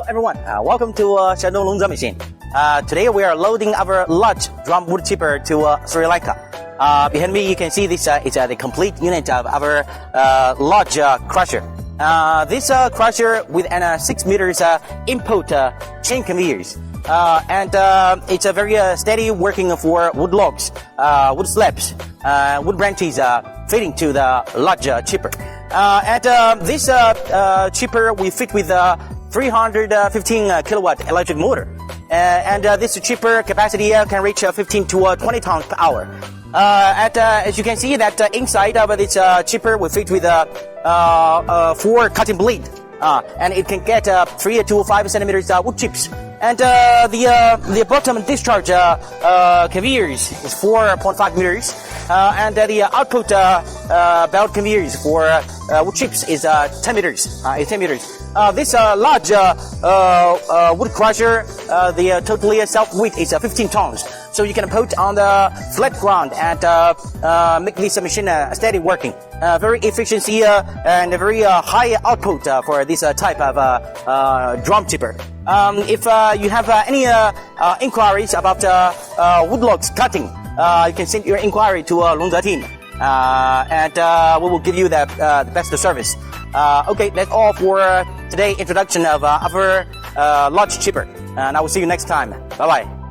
everyone, welcome to Shandong Longzhe machine. Today we are loading our large drum wood chipper to Sri Lanka. Behind me you can see this is the complete unit of our large crusher. This crusher with an 6 meters input chain conveyors. And it's a very steady working for wood logs, wood slabs, wood branches fitting to the large chipper. This chipper we fit with 315 kilowatt electric motor, and this chipper capacity can reach 15 to 20 tons per hour. As you can see that inside of this chipper we fit with 4 cutting blade, and it can get 3 to 5 centimeters wood chips. And the bottom discharge conveyors is 4.5 meters, and the output belt conveyors for wood chips is 10 meters. This large wood crusher, the totally self-weight is 15 tons. So you can put on the flat ground and make this machine steady working. Very efficiency and very high output for this type of drum chipper. If you have any inquiries about wood logs cutting, you can send your inquiry to Longzhe team, and we will give you the best service. Okay, that's all for today's introduction of our large chipper, and I will see you next time. Bye bye.